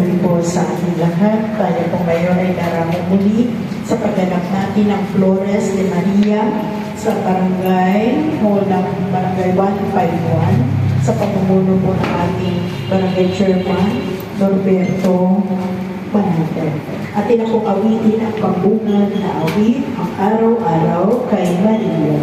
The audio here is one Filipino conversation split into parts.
gabi po sa ating lahat. Tayo po ngayon ay naramong muli sa pagganap natin ng Flores de Maria sa Barangay Hall ng Barangay 151 sa pamumuno po ng ating Barangay Chairman Norberto Panate. Atin ako awitin ang pambungad na awit ang araw-araw kay Maria.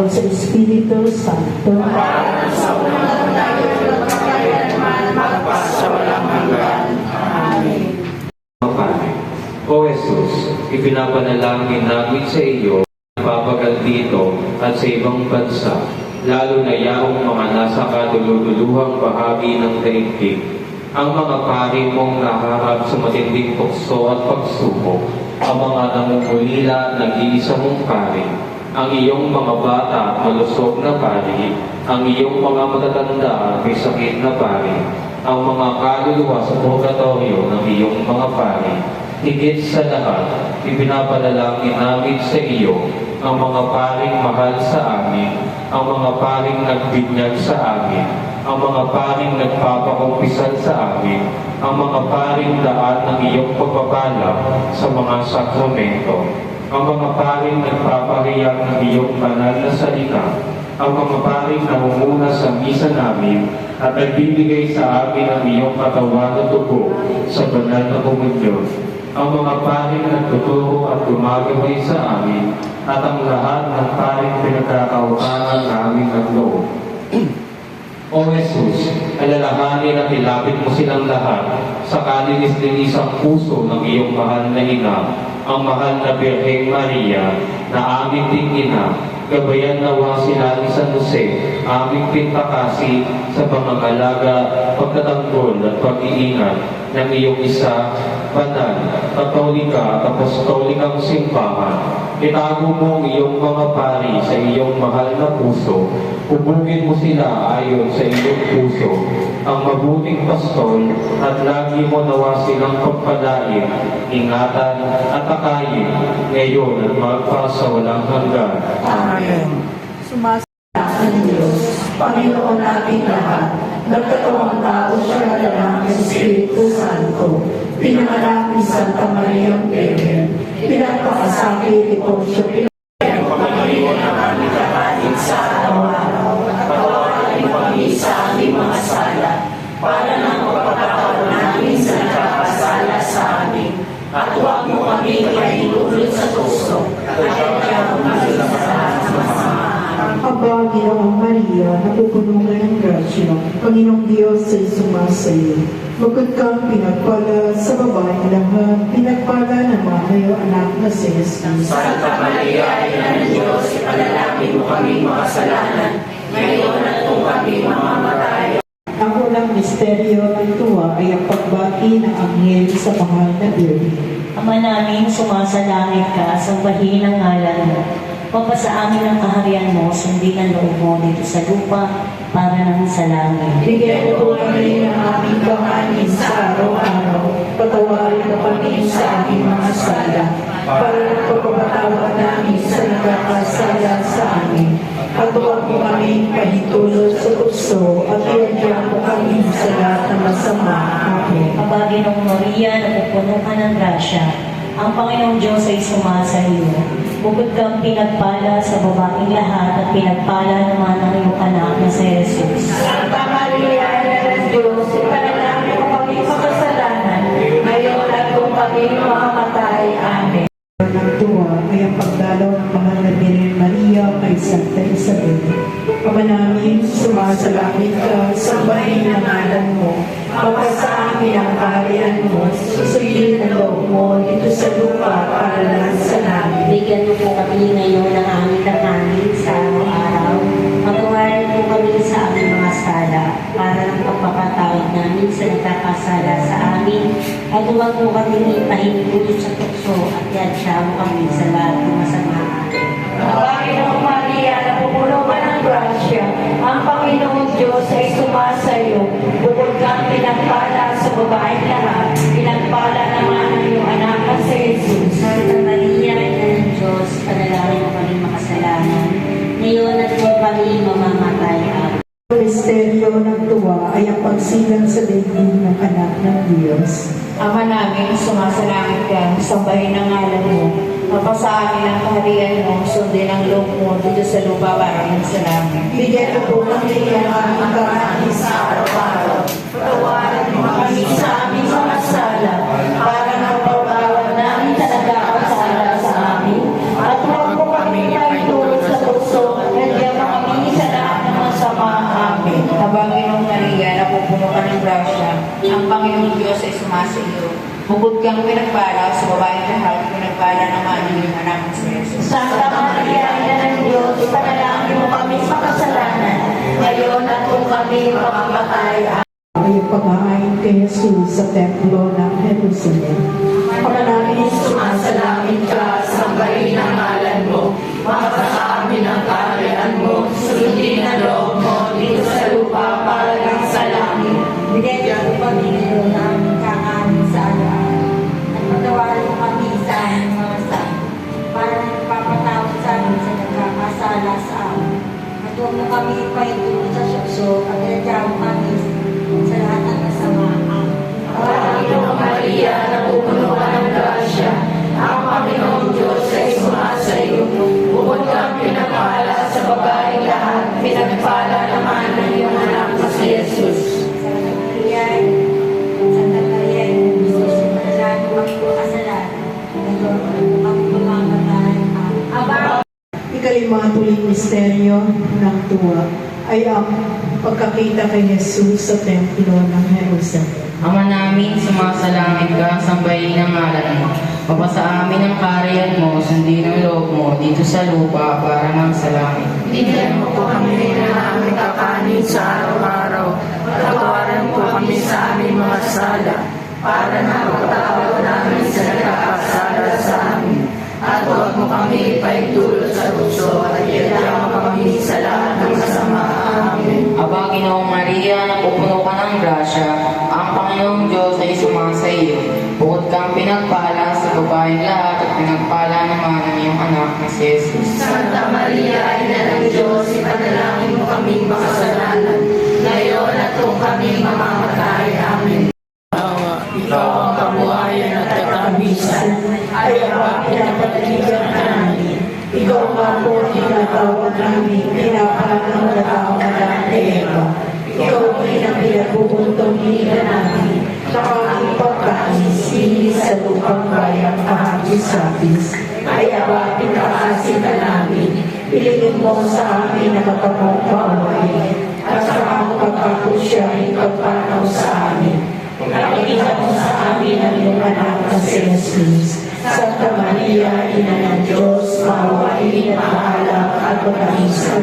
Sa Espiritu Santo. Sa walang hanggan. Amen. O Jesus, ipinapanalangin namin sa iyo, papagal dito at sa ibang bansa, lalo na yaong mga nasa kaduluduluhang bahagi ng daigdig, ang mga pari mong naharap sa matinding tukso at pagsubok, ang mga namumulila nag-iisa mong pari, ang iyong mga bata at malusog na pari, ang iyong mga matatanda at may sakit na pari, ang mga kaluluwa sa purgatorio ng iyong mga pari. Higit sa lahat, ipinapanalangin namin sa iyo ang mga paring mahal sa amin, ang mga paring nagbinyag sa amin, ang mga paring nagpapakumpisal sa amin, ang mga paring daan ng iyong pagpapala sa mga sakramento, ang mga paring nagpapahayag ng iyong banal na salita, ang mga paring namumuna sa misa namin at nagbibigay sa amin ang iyong katawan at dugo sa banal na komunyon, ang mga paring nagtuturo at gumagaway sa amin, at ang lahat ng paring pinagkakautangan namin ng loob. O Jesus, alalahanin at ilapit mo silang lahat sa kalinis-linisang puso ng iyong mahal na ina, ang mahal na Birheng Maria, na aming ding ina. Gabayan nawa sila ni San Jose, aming pintakasi sa pangangalaga, pagtatanggol at pag-iingat ng iyong isa, banal, katolika at apostolikang simbahan. Itago mo ang iyong mga pari sa iyong mahal na puso. Hubugin mo sila ayon sa iyong puso, ang mabuting pastol, at lagi mo nawa silang pagpalain, ingatan at akayin, ngayon at magpa sa walang hanggan. Amen. Sumasalamat Diyos, Panginoon nating lahat, nagkatawang tao siya ng Espiritu Santo, pinanganak ni Santa Maria Virgen, pinagpakasakit ni Poncio Pilato, pagpapaliwan ng aming kapanin sa araw-araw, patawarin kami sa aming mga sala, para ng pagpapatawad namin sa nakakasala sa amin, at huwag mo kami kainulot sa tukso, at ayaw kami sa lahat ng masama. Aba, Ginoong Maria, napupuno ka ng grasya, Panginoong Diyos ay sumasayo. Bukod kang pinagpala sa babaeng lahat, pinagpala naman na iyong anak na si Jesus. Santa Maria, Ina ng Diyos, ipanalangin mo kami makasalanan, ngayon at kung kami mamamatay. Ang unang misteryo ng tuwa ay ang pagbati ng anghel sa mahal na Birhen. Ama namin, sumasalangit ka, sambahin ang ngalan mo. Papasa amin ang kaharian mo, sundin ang loob mo dito sa lupa, para nang sa langit. Bigyan mo kami ng aming kakanin sa araw-araw, patawarin mo kami sa aming mga sala, para pagpapatawad namin sa nagkakasala sa amin. At huwag mo kami pahintulot sa tukso, at iadya mo kami sa lahat ng masama. Amen. Aba, Ginoong Maria, napupuno ka ng grasya. Ang Panginoong Diyos ay sumasa iyo. Bukod kang pinagpala sa babaeng lahat at pinagpala naman ang iyong anak na si Jesus. Santa Maria, Ina ng Diyos, ipanalangin mo kami makasalanan, ngayon at kung kami mamamatay. Amen. Ng tuwa ay ang pagdalaw ng mahal na Birhen Maria kay Santa Isabel. Ama namin, sumasalangit ka, sambahin ang ngalan mo. Mapasa amin ang kaharian mo, susundin ang loob mo dito sa lupa para lang sa langit. Bigyan mo po kami ngayon ng aming tanganin sa araw-araw. Patawarin po kami sa aming mga sala para ng pagpapatawad namin sa nagkakasala sa amin. At huwag po kami ipahintulot sa tukso at yadsya mo kami sa lahat ng masama. Panginoong Maria, napupuno ka ng grasya. Ang Panginoong Diyos ay sumasayo. Bukod kang pinagpala sa babaeng lahat, pinagpala naman ang iyong anak na si Jesus. Santa Maria, Ina ng Diyos, panalangin mo kami makasalanan. Ngayon at kung kami mamamatay. Amen. Ang misteryo ng tuwa ay ang pagsilang sa daigdig ng anak ng Diyos. Ama namin, sumasalangit ka, sambahin ang ngalan mo. Mapasa amin ang kaharian mo, sundin ang loob mo dito sa lupa para sa langit. Bigyan mo po kami ang aming kakanin sa araw-araw. Patawarin mo kami sa aming mga sala, para napatawad namin sa nagkakasala sa amin. At huwag mo kami paitulot sa tukso, nandiyan mo kami sa lahat ng masama. Amen. Habang Ginoong Maria, napupuno ka ng grasya, ang Panginoong Diyos ay sumasa iyo. Bukod kang pinagpala sa babaeng lahat, pinagpala naman ang iyong anak na si Jesus. Santa Maria, Ina ng Diyos, ipanalangin mo kami sa kasalanan, ngayon at kung kami mamamatay. Ay ang pag-aayon kay Jesus sa templo ng Jerusalem. Ama namin, sumasalangit ka, sambahin ang ngalan mo, mapasa amin ang kaharian mo, sundin ang loob mo dito sa lupa para lang sa langit. Bigyan mo kami ngayon ng aming kakanin sa araw. At patawarin mo kami sa aming mga sala para nagpapatawad sa amin sa nagkakasala sa amin. At huwag mo kami ipahintulot sa tukso at yadsya mo kami sa lahat ng masama. Amen. Panginoong Maria, napupuno ka ng grasya, ang Panginoong Diyos ay sumasayo. Bukod kang pinagpala sa babaeng lahat, pinagpala naman ang iyong anak na si Jesus. Santa Maria, Ina ng Diyos, ipanalangin mo kami makasalanan. Ngayon at kung kami mamamatay. Amen. Ikalimang tuling misteryo ng tuwa ay ang pagkakita kay Jesus sa templo ng Jerusalem. Ama namin, sumasalangit ka, sambahin ang ngalan mo. Mapasa amin ang kaharian mo, sundin ang loob mo dito sa lupa para nang sa langit. Bigyan mo po kami ng aming kakanin sa araw-araw. Patawarin po kami sa aming mga sala, para na magpatawad namin sa nagkakasala sa amin. At huwag mo kami ipaitulot sa tukso, at yadsya mo kami sa lahat ng masama. Amen. Aba, Ginoong Maria, napupuno ka ng grasya, ang Panginoong Diyos ay sumasa iyo. Bukod kang pinagpala sa babaeng lahat at pinagpala naman ang iyong anak na si Jesus. Santa Maria, Ina ng Diyos, ipanalangin mo kaming makasalanan, ngayon at kung kami mamamatay. Amen. Ikaw ang kabuhayan at katabisan, ay ang pinapatigan namin. Ikaw nga po tinatawag namin, pinapangatawag namin. Ikaw ay ang pinapupuntong hila namin, sa aming pagkaisili sa lupang bayang kahagis-hagis. Ay aba, pinakasin ka namin, piliin mo sa amin na kapag-pawain, at sa ang pagkapusyahin pagpanaw sa amin. Nakikita mo sa amin ang iyong anak na si Jesus. Santa Maria, Ina ng Diyos, maawain at maalam at maging sa